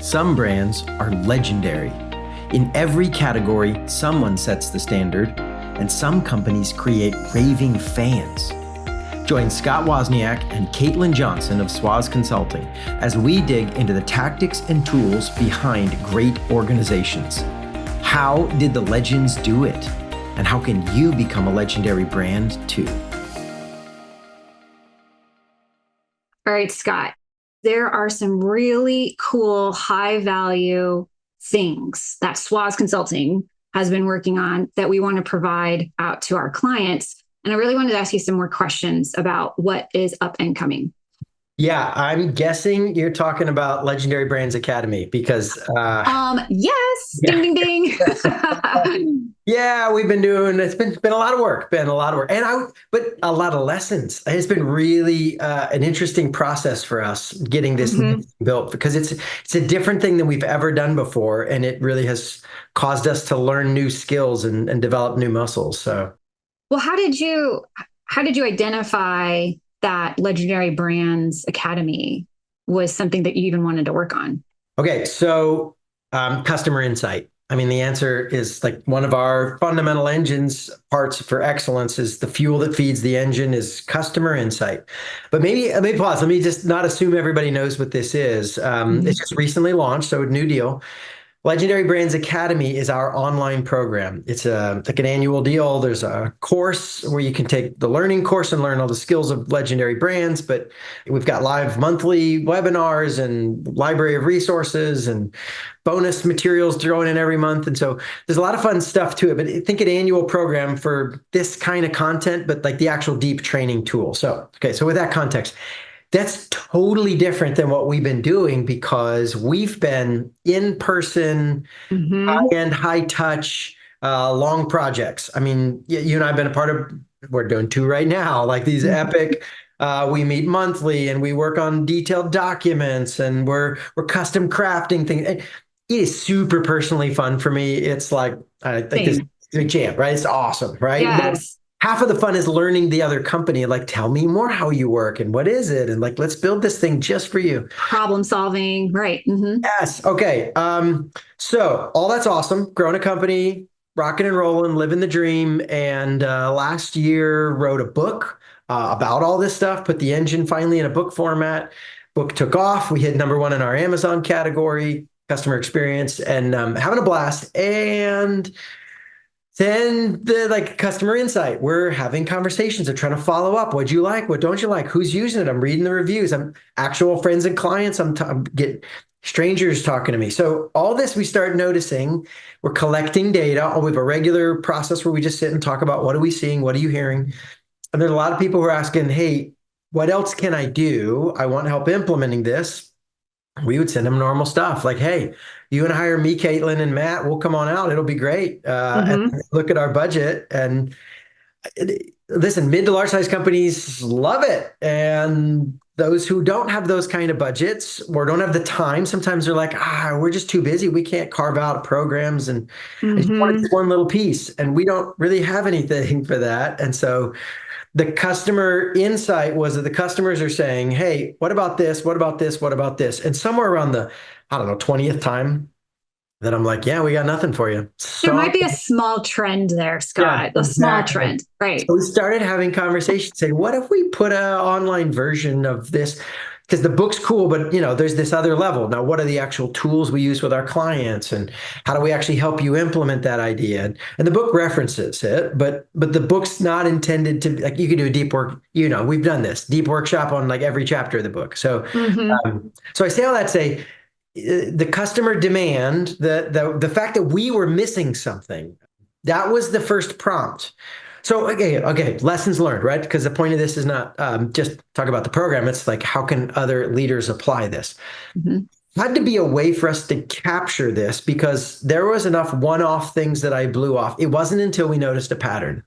Some brands are legendary. In every category, someone sets the standard, and some companies create raving fans. Join Scott Wozniak and Caitlin Johnson of Swaz Consulting as we dig into the tactics and tools behind great organizations. How did the legends do it? And how can you become a legendary brand too? All right, Scott, there are some really cool, high value things that Swaz Consulting has been working on that we want to provide out to our clients. And I really wanted to ask you some more questions about what is up and coming. Yeah, I'm guessing you're talking about Legendary Brands Academy because Yes, yeah. ding, ding, ding. Yeah, we've been doing, it's been a lot of work, but a lot of lessons. It's been really an interesting process for us getting this built because it's a different thing than we've ever done before, and it really has caused us to learn new skills and develop new muscles. So, Well, how did you identify that Legendary Brands Academy was something that you even wanted to work on? okay, so customer insight. I mean, the answer is like one of our fundamental engines parts for excellence is the fuel that feeds the engine is customer insight. But maybe let me pause. Let me just not assume everybody knows what this is. It's just recently launched, so a new deal. Legendary Brands Academy is our online program. It's like an annual deal. There's a course where you can take the learning course and learn all the skills of legendary brands, but we've got live monthly webinars and library of resources and bonus materials thrown in every month. And so there's a lot of fun stuff to it, but think an annual program for this kind of content, but like the actual deep training tool. So with that context, that's totally different than what we've been doing because we've been in person, high-end, high-touch, long projects. I mean, you and I have been a part of, we're doing two right now, like these epic, we meet monthly and we work on detailed documents and we're custom crafting things. It is super personally fun for me. It's like this big jam, right? It's awesome, right? Yes. Half of the fun is learning the other company, like, tell me more how you work and what is it? And like, let's build this thing just for you. Problem solving, right. Yes. Okay. So all that's awesome. Growing a company, rocking and rolling, living the dream. And last year wrote a book about all this stuff, put the engine finally in a book format. Book took off. We hit number one in our Amazon category, customer experience, and having a blast. And then the like customer insight, we're having conversations of trying to follow up. What'd you like? What don't you like? Who's using it? I'm reading the reviews. I'm actual friends and clients. I'm get strangers talking to me. So all this we start noticing. We're collecting data. We have a regular process where we just sit and talk about what are we seeing? What are you hearing? And there's a lot of people who are asking, hey, what else can I do? I want help implementing this. We would send them normal stuff like, hey, you want to hire me, Caitlin, and Matt? We'll come on out. It'll be great. And look at our budget. And listen, mid to large size companies love it. And those who don't have those kind of budgets or don't have the time, sometimes they're like, we're just too busy. We can't carve out programs. And I just want this one little piece. And we don't really have anything for that. And so the customer insight was that the customers are saying, hey, what about this? What about this? What about this? And somewhere around the, 20th time that I'm like, yeah, we got nothing for you. So, there might be a small trend there, Scott, yeah, a small trend, right? So we started having conversations saying, what if we put an online version of this? Because the book's cool, but there's this other level. Now, what are the actual tools we use with our clients, and how do we actually help you implement that idea? And the book references it, but the book's not intended to like you can do a deep work. We've done this deep workshop on like every chapter of the book. So, so I say all that to say the customer demand, the fact that we were missing something, that was the first prompt. So, okay, lessons learned, right? Because the point of this is not just talk about the program. It's like, how can other leaders apply this? Had to be a way for us to capture this because there was enough one-off things that I blew off. It wasn't until we noticed a pattern.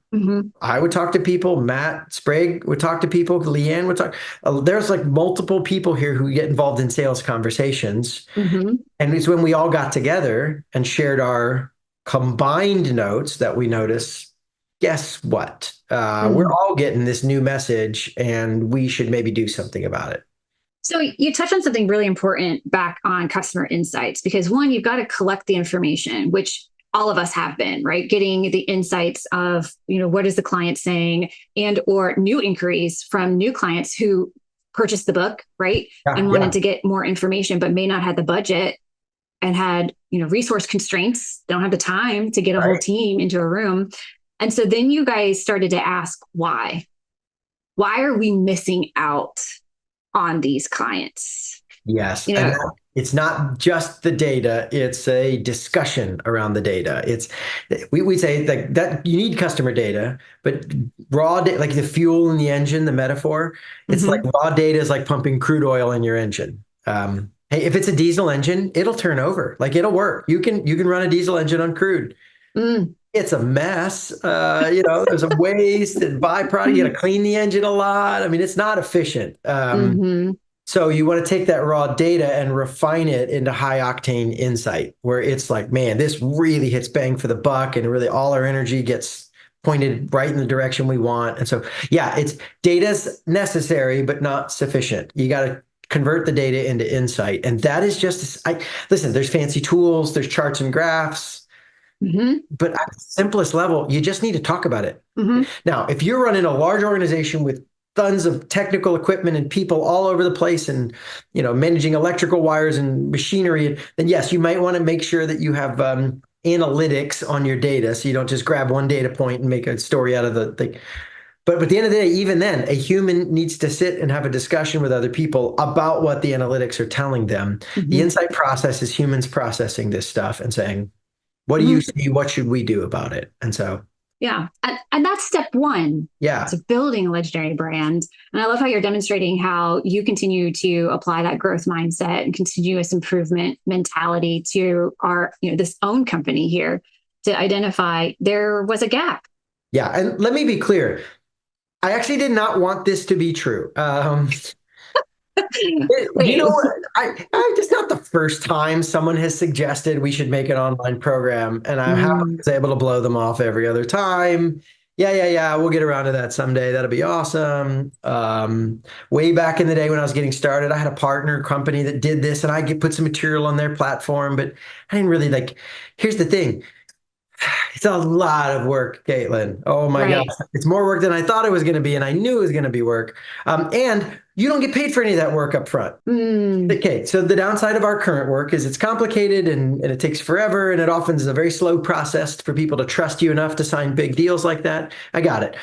I would talk to people, Matt Sprague would talk to people, Leanne would talk. There's like multiple people here who get involved in sales conversations. And it's when we all got together and shared our combined notes that we noticed, guess what? We're all getting this new message and we should maybe do something about it. So you touched on something really important back on customer insights, because one, you've got to collect the information, which all of us have been, right? Getting the insights of, what is the client saying, and or new inquiries from new clients who purchased the book, right? Yeah, And wanted yeah, to get more information, but may not have the budget and had, resource constraints, don't have the time to get a whole right. team into a room. And so then you guys started to ask why. Why are we missing out on these clients? Yes. You And know, it's not just the data, it's a discussion around the data. We say that you need customer data, but raw data, like the fuel in the engine, the metaphor, it's like mm-hmm. raw data is like pumping crude oil in your engine. Hey, if it's a diesel engine, it'll turn over. Like it'll work. You can run a diesel engine on crude. Mm, It's a mess. There's a waste and byproduct. You got to clean the engine a lot. I mean, it's not efficient. mm-hmm. So you want to take that raw data and refine it into high octane insight, where it's like, man, this really hits bang for the buck, and really all our energy gets pointed right in the direction we want. And so, yeah, it's data's necessary, but not sufficient. You got to convert the data into insight. And that is just, listen, there's fancy tools, there's charts and graphs, Mm-hmm. but at the simplest level, you just need to talk about it. Mm-hmm. Now, if you're running a large organization with tons of technical equipment and people all over the place, and managing electrical wires and machinery, then yes, you might want to make sure that you have analytics on your data, so you don't just grab one data point and make a story out of the thing. But at the end of the day, even then, a human needs to sit and have a discussion with other people about what the analytics are telling them. The Mm-hmm. insight process is humans processing this stuff and saying, what do you Mm-hmm. see? What should we do about it? And so, Yeah. And that's step one yeah. to building a legendary brand. And I love how you're demonstrating how you continue to apply that growth mindset and continuous improvement mentality to our, this own company here, to identify there was a gap. Yeah. And let me be clear. I actually did not want this to be true. Wait. It's not the first time someone has suggested we should make an online program, and I'm happy Mm, was able to blow them off every other time. Yeah, yeah, yeah. We'll get around to that someday. That'll be awesome. Way back in the day when I was getting started, I had a partner company that did this, and I get put some material on their platform, but I didn't really like. Here's the thing. It's a lot of work, Caitlin. Oh my gosh. right. It's more work than I thought it was going to be, and I knew it was going to be work. And you don't get paid for any of that work up front. Mm, Okay, so the downside of our current work is it's complicated, and it takes forever, and it often is a very slow process for people to trust you enough to sign big deals like that. I got it.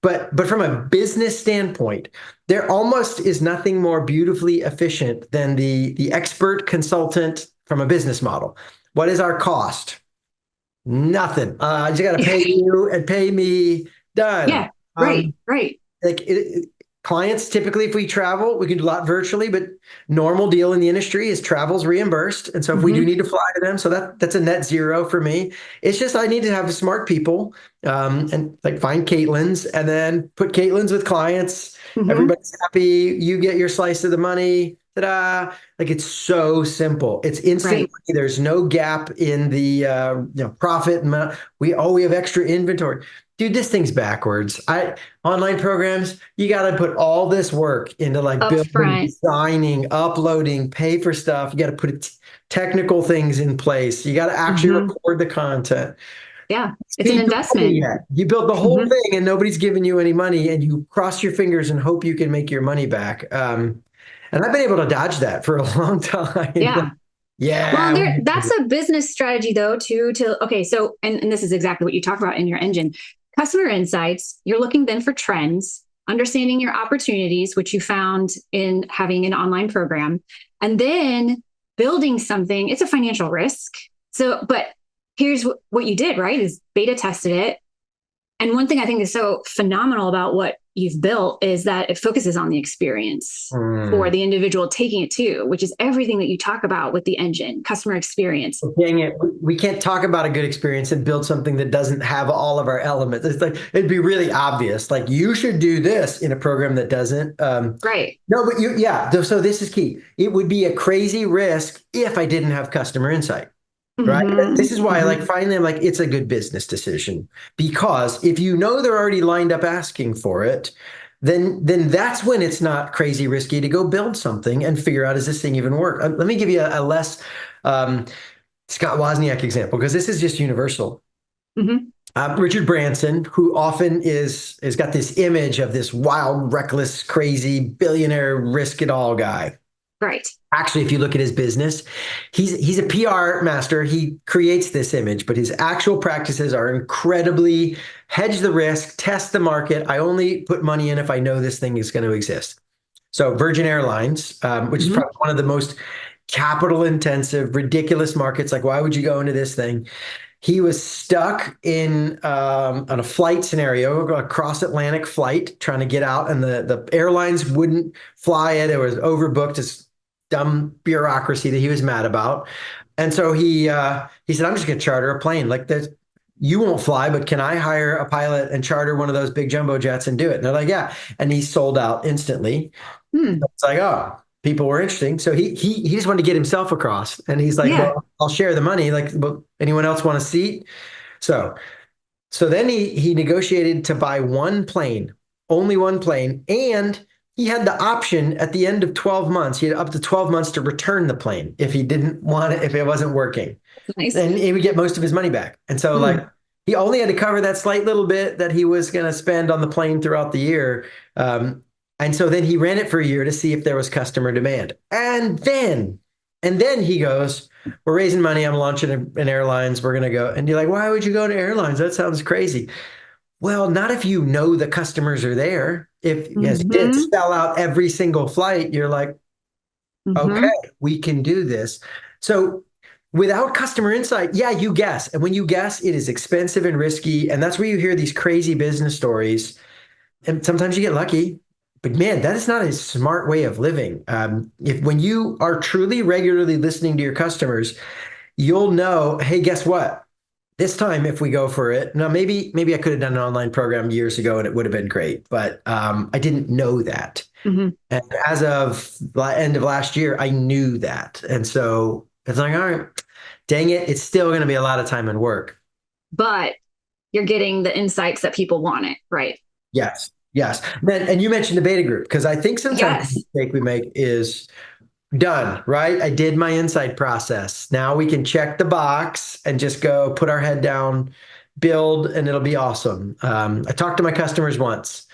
But from a business standpoint, there almost is nothing more beautifully efficient than the expert consultant from a business model. What is our cost? Nothing. I just got to pay you and pay me. Done. yeah. Right. Right. Like clients, typically, if we travel, we can do a lot virtually, but normal deal in the industry is travel's reimbursed. And so if we do Mm-hmm. need to fly to them, so that's a net zero for me. It's just I need to have smart people, and like find Caitlin's and then put Caitlin's with clients. Mm-hmm. Everybody's happy. You get your slice of the money. Ta-da. Like it's so simple. It's instant Right. money. There's no gap in the profit. We have extra inventory. Dude, this thing's backwards. Online programs, you got to put all this work into like building, Upfront. designing, uploading, pay for stuff. You got to put technical things in place. You got to actually Mm-hmm. record the content. Yeah. It's an Speed the money investment. yet. You build the whole Mm-hmm. thing and nobody's giving you any money, and you cross your fingers and hope you can make your money back. And I've been able to dodge that for a long time. Yeah. Well, Yeah. that's a business strategy though, too, okay, so and this is exactly what you talk about in your engine. Customer insights, you're looking then for trends, understanding your opportunities, which you found in having an online program, and then building something. It's a financial risk. So, but here's what you did, right? Is beta tested it. And one thing I think is so phenomenal about what you've built is that it focuses on the experience for Mm. the individual taking it to, which is everything that you talk about with the engine, customer experience. Dang it. We can't talk about a good experience and build something that doesn't have all of our elements. It's like, it'd be really obvious. Like, you should do this in a program that doesn't. Right. No, but yeah. So this is key. It would be a crazy risk if I didn't have customer insight. Right. Mm-hmm. This is why, like, Mm-hmm. finally, I'm like, it's a good business decision, because if you know they're already lined up asking for it, then that's when it's not crazy risky to go build something and figure out, does this thing even work? Let me give you a less um, Scott Wozniak example, because this is just universal. Hmm. Richard Branson, who often is got this image of this wild, reckless, crazy billionaire risk it all guy. Right. Actually, if you look at his business, he's a PR master. He creates this image, but his actual practices are incredibly hedge the risk, test the market. I only put money in if I know this thing is going to exist. So Virgin Airlines, which is Hmm. probably one of the most capital intensive, ridiculous markets. Like, why would you go into this thing? He was stuck in on a flight scenario, a cross Atlantic flight, trying to get out, and the airlines wouldn't fly it. It was overbooked. This dumb bureaucracy that he was mad about, and so he said, "I'm just going to charter a plane. Like that, you won't fly, but can I hire a pilot and charter one of those big jumbo jets and do it?" And they're like, "Yeah," and he sold out instantly. Hmm. It's like, oh, people were interesting. So he just wanted to get himself across. And he's like, Yeah. well, I'll share the money. Like, but anyone else want a seat? So so then he negotiated to buy one plane, only one plane, and he had the option at the end of 12 months. He had up to 12 months to return the plane if he didn't want it, if it wasn't working. Nice. And he would get most of his money back. And so Hmm. like he only had to cover that slight little bit that he was going to spend on the plane throughout the year. And so then he ran it for a year to see if there was customer demand. And then he goes, we're raising money. I'm launching an airlines. We're going to go. And you're like, why would you go to airlines? That sounds crazy. Well, not if you know the customers are there. If, as you did, Hmm. sell out every single flight, you're like, okay, Hmm. we can do this. So without customer insight, yeah, you guess. And when you guess, it is expensive and risky. And that's where you hear these crazy business stories. And sometimes you get lucky. But man, that is not a smart way of living. If when you are truly regularly listening to your customers, you'll know, hey, guess what? This time, if we go for it, now maybe I could have done an online program years ago and it would have been great, but I didn't know that. Hmm. And as of end of last year, I knew that. And so it's like, all right, dang it, it's still going to be a lot of time and work. But you're getting the insights that people want it. Right. Yes, yes. And you mentioned the beta group, because I think sometimes the Yes. mistake we make is done, right? I did my insight process. Now we can check the box and just go put our head down, build, and it'll be awesome. I talked to my customers once.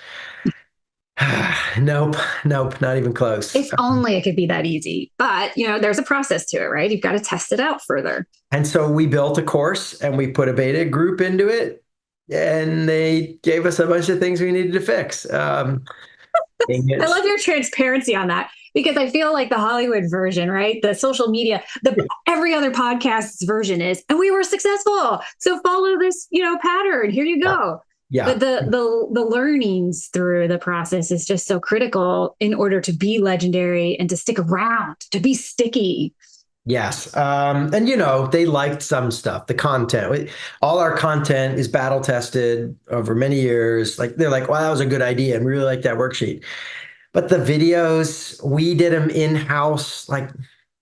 Nope, nope, not even close. If only it could be that easy. But, there's a process to it, right? You've got to test it out further. And so we built a course and we put a beta group into it, and they gave us a bunch of things we needed to fix. I love your transparency on that because I feel like the Hollywood version, right? The social media, the every other podcast's version is, and we were successful. So follow this, pattern. Here you yeah, go. yeah. But the learnings through the process is just so critical in order to be legendary and to stick around, to be sticky. Yes. And they liked some stuff, the content. All our content is battle tested over many years. Like they're like, wow, that was a good idea. And we really like that worksheet. But the videos, we did them in-house. Like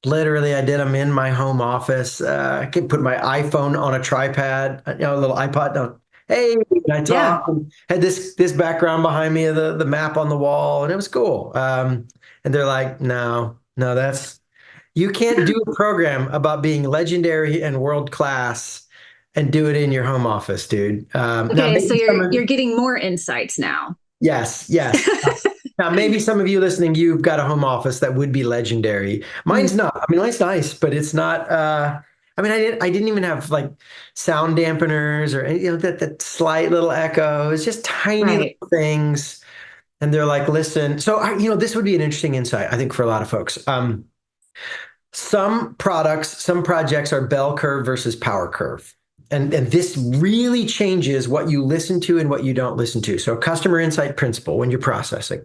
literally, I did them in my home office. I could put my iPhone on a tripod, a little iPod. No, hey, I Yeah. talked and had this background behind me of the map on the wall, and it was cool. And they're like, no, no, you can't do a program about being legendary and world class and do it in your home office, dude. Now, Okay, maybe so some you're of, getting more insights now. yes, yes. Now, maybe some of you listening, you've got a home office that would be legendary. Mine's Mm, not. I mean, mine's nice, but it's not. I mean, I didn't even have like sound dampeners or that slight little echo. It's just tiny right. little things. And they're like, listen. So, this would be an interesting insight, I think, for a lot of folks. Some products, some projects are bell curve versus power curve. And this really changes what you listen to and what you don't listen to. So, customer insight principle when you're processing.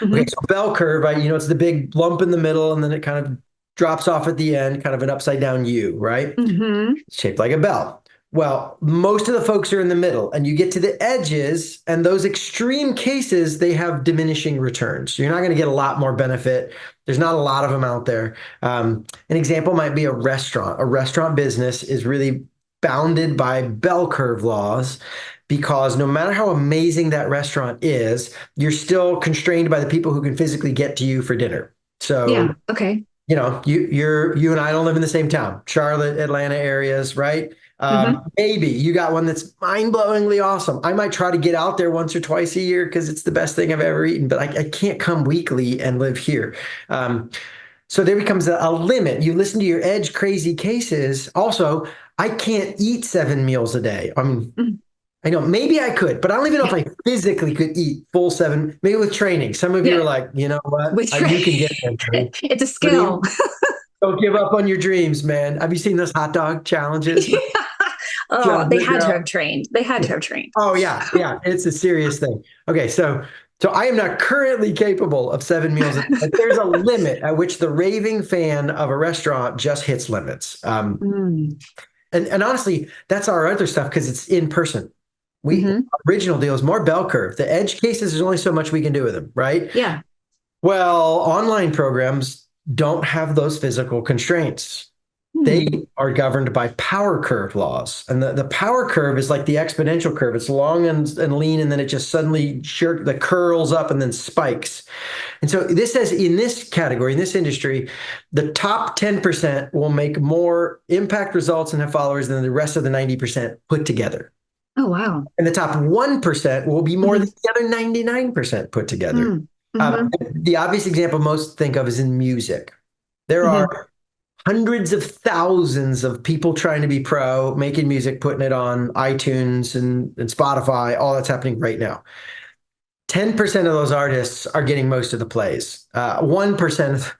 Okay, Hmm. so bell curve, right? It's the big lump in the middle, and then it kind of drops off at the end, kind of an upside down U, right? Hmm. It's shaped like a bell. Well, most of the folks are in the middle, and you get to the edges, and those extreme cases, they have diminishing returns. So you're not going to get a lot more benefit. There's not a lot of them out there. An example might be a restaurant. A restaurant business is really bounded by bell curve laws because no matter how amazing that restaurant is, you're still constrained by the people who can physically get to you for dinner. So, Yeah. Okay. you and I don't live in the same town, Charlotte, Atlanta areas, right? Hmm. Maybe you got one that's mind-blowingly awesome. I might try to get out there once or twice a year because it's the best thing I've ever eaten, but I can't come weekly and live here. Um, so there becomes a limit. You listen to your edge crazy cases. Also, I can't eat 7 meals a day. I mean, I know maybe I could, but I don't even know if Yeah. I physically could eat full seven. Maybe with training. Some of you Yeah. are like, you know what? Which You can get there, Tony. it's a What do skill. you? Don't give up on your dreams, man. Have you seen those hot dog challenges with Oh, John they had to McGraw? have trained. They had to have trained. Oh yeah, yeah. It's a serious thing. Okay, so I am not currently capable of 7 meals, but there's a limit at which the raving fan of a restaurant just hits limits. Mm. And honestly, that's our other stuff because it's in person. Hmm. Original deal is more bell curve. The edge cases, there's only so much we can do with them, right? Yeah. Well, online programs don't have those physical constraints. They Hmm. are governed by power curve laws. And the power curve is like the exponential curve. It's long and lean, and then it just suddenly the curls up and then spikes. And so this says in this category, in this industry, the top 10% will make more impact results and have followers than the rest of the 90% put together. Oh, wow. And the top 1% will be more Hmm. than the other 99% put together. Mm. Hmm. The obvious example most think of is in music. There Hmm. are hundreds of thousands of people trying to be pro, making music, putting it on iTunes and Spotify. All that's happening right now. 10% of those artists are getting most of the plays. 1%,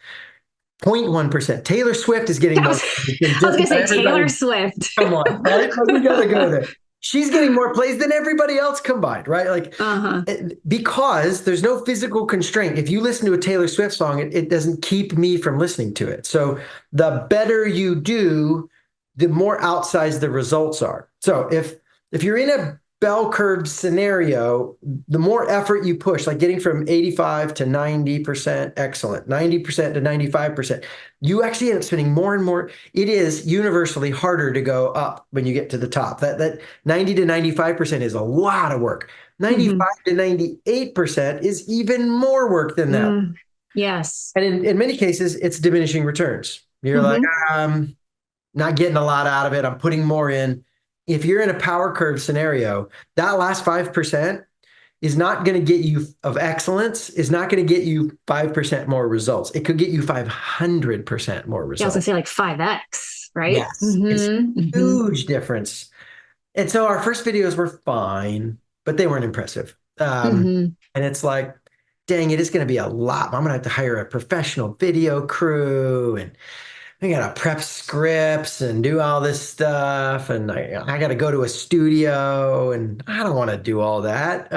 0.1%. Taylor Swift is getting I more was, than I was just gonna say everybody. Taylor Swift. Come on, right? Like, we got to go there. She's getting more plays than everybody else combined, right? Like, Uh-huh. because there's no physical constraint. If you listen to a Taylor Swift song, it doesn't keep me from listening to it. So the better you do, the more outsized the results are. So if you're in a bell curve scenario, the more effort you push, like getting from 85 to 90% excellent, 90% to 95%, you actually end up spending more and more. It is universally harder to go up when you get to the top. That 90 to 95% is a lot of work. Hmm. 95 to 98% is even more work than that. Mm. Yes. And in many cases, it's diminishing returns. You're like, Hmm. I'm not getting a lot out of it. I'm putting more in. If you're in a power curve scenario, that last 5% is not going to get you of excellence, is not going to get you 5% more results. It could get you 500% more Yeah, I was gonna results. say like 5x, right? Yes, it's Hmm. Hmm. huge difference. And so our first videos were fine, but they weren't impressive. Hmm. And it's like, dang, it is going to be a lot. I'm going to have to hire a professional video crew, and I got to prep scripts and do all this stuff. And I got to go to a studio, and I don't want to do all that.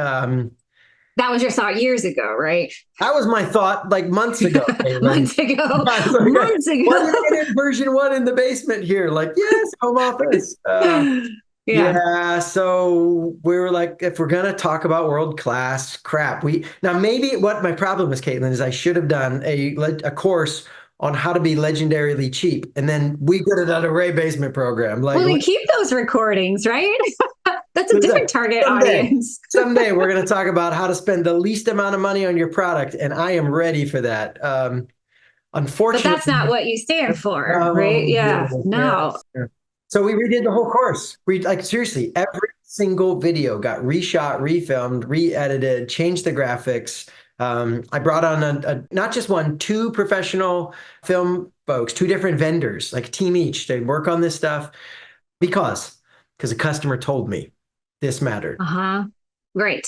That was your thought years ago, right? That was my thought like months ago, Caitlin. Months ago. I was like, Months what if ago. I did version one in the basement here? Like, yes, home office. Yeah. Yeah, so we were like, if we're gonna talk about world class crap, we now maybe what my problem is, Caitlin, is I should have done a course on how to be legendarily cheap, and then we could have done a Ray Basement program. Like, Well, we keep those recordings, right? That's a different target someday, audience. someday we're gonna talk about how to spend the least amount of money on your product, and I am ready for that. But that's not Unfortunately, what you stand for, right? oh Yeah. goodness, No. yes. So we redid the whole course. We like seriously, every single video got reshot, refilmed, re-edited, changed the graphics. I brought on not just one, two professional film folks, two different vendors, like a team each. They work on this stuff because a customer told me this mattered. Uh-huh. Right.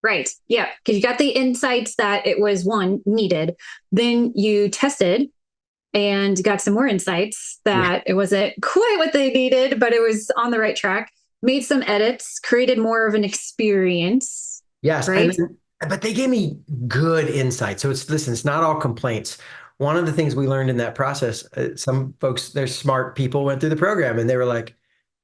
Right. Yeah. Because you got the insights that it was one needed. Then you tested and got some more insights Yeah. that it wasn't quite what they needed, but it was on the right track. Made some edits, created more of an experience, Yes, right? but they gave me good insight. So it's not all complaints. One of the things we learned in that process, some folks, they're smart people went through the program and they were like,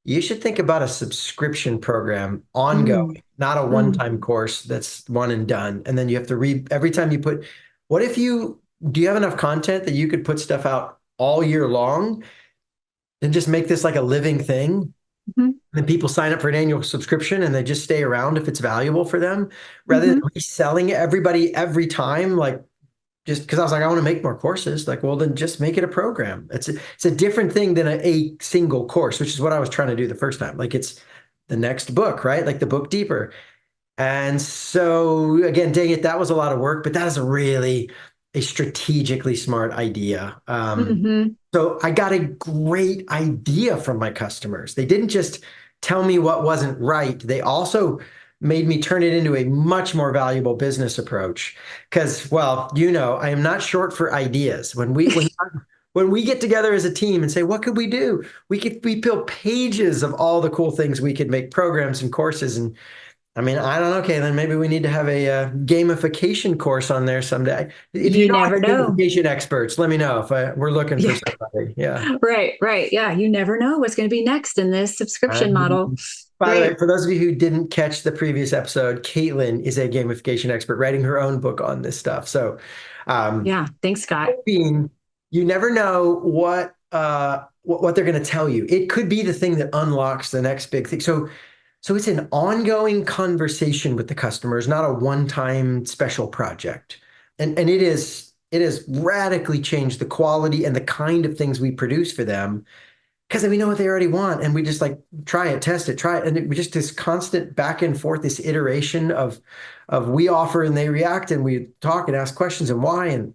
you should think about a subscription program Mm, ongoing, not a mm. one-time course that's one and done. And then you have to read every time you put, what if you, do you have enough content that you could put stuff out all year long and just make this like a living thing? Mhm. And people sign up for an annual subscription and they just stay around if it's valuable for them, rather than Mhm. reselling everybody every time. Like, just because I was like, I want to make more courses. Like, well, then just make it a program. It's a different thing than a single course, which is what I was trying to do the first time. Like, it's the next book, right? Like the book deeper. And so again, dang it, that was a lot of work, but that is a strategically smart idea. Mhm. So I got a great idea from my customers. They didn't just tell me what wasn't right. They also made me turn it into a much more valuable business approach. Because, well, I am not short for ideas. When we get together as a team and say, what could we do? We build pages of all the cool things we could make programs and courses. And I mean, I don't know. Okay, then maybe we need to have a gamification course on there someday. If you You know never any know. gamification experts, let me know if we're looking for Yeah. somebody. Yeah. Right, right. Yeah, you never know what's going to be next in this subscription model. Um, by the way, Great. for those of you who didn't catch the previous episode, Caitlin is a gamification expert writing her own book on this stuff. So, um, Yeah, thanks, Scott. being you never know what they're going to tell you. It could be the thing that unlocks the next big thing. So it's an ongoing conversation with the customers, not a one-time special project. And it has radically changed the quality and the kind of things we produce for them, because we know what they already want, and we just like try it, test it, try it, and we just this constant back and forth, this iteration of we offer and they react, and we talk and ask questions and why. And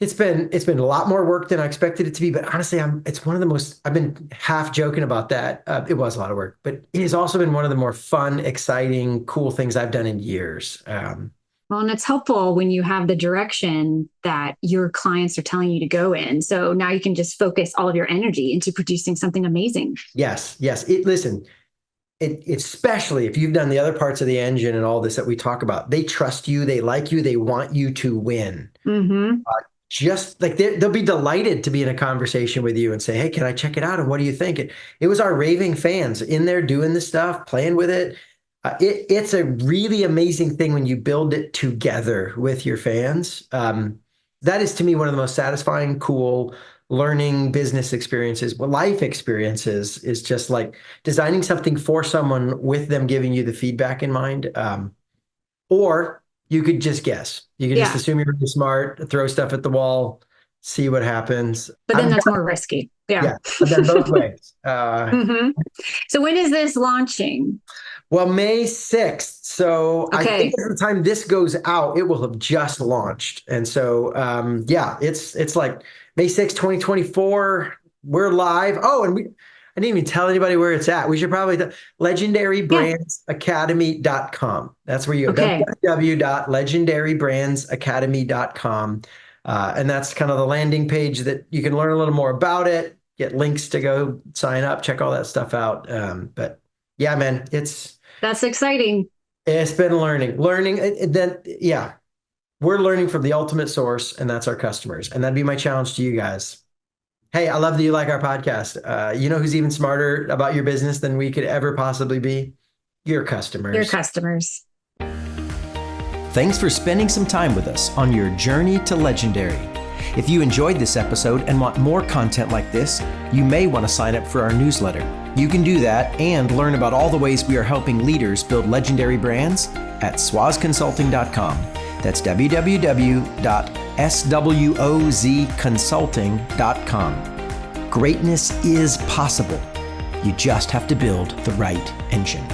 it's been a lot more work than I expected it to be, but honestly, it's one of the most. I've been half joking about that. It was a lot of work, but it has also been one of the more fun, exciting, cool things I've done in years. Well, and it's helpful when you have the direction that your clients are telling you to go in. So now you can just focus all of your energy into producing something amazing. Yes, yes. Listen, especially if you've done the other parts of the engine and all this that we talk about, they trust you, they like you, they want you to win. Mm-hmm. Just like they'll be delighted to be in a conversation with you and say, hey, can I check it out? And what do you think? It was our raving fans in there doing the stuff, playing with it. It's a really amazing thing when you build it together with your fans. That is to me one of the most satisfying, cool learning business experiences. Well, life experiences is just like designing something for someone with them giving you the feedback in mind. Or you could just guess. You could just Yeah. assume you're really smart, throw stuff at the wall, see what happens. But then that's more risky. Yeah. Yeah, I've done both ways. Mm-hmm. So when is this launching? Well, May 6th. So I think Okay. at the time this goes out, it will have just launched. And so yeah, it's like May 6th, 2024. We're live. Oh, and I didn't even tell anybody where it's at. We should probably Yeah. legendarybrandsacademy.com. That's where you go. Okay. www.legendarybrandsacademy.com. And that's kind of the landing page that you can learn a little more about it, get links to go sign up, check all that stuff out. But yeah, man, That's exciting. it's been learning. Then yeah, we're learning from the ultimate source, and that's our customers. And that'd be my challenge to you guys. Hey, I love that you like our podcast. You know who's even smarter about your business than we could ever possibly be? Your customers. Your customers. Thanks for spending some time with us on your journey to legendary. If you enjoyed this episode and want more content like this, you may want to sign up for our newsletter. You can do that and learn about all the ways we are helping leaders build legendary brands at swozconsulting.com. That's www.swozconsulting.com. Greatness is possible. You just have to build the right engine.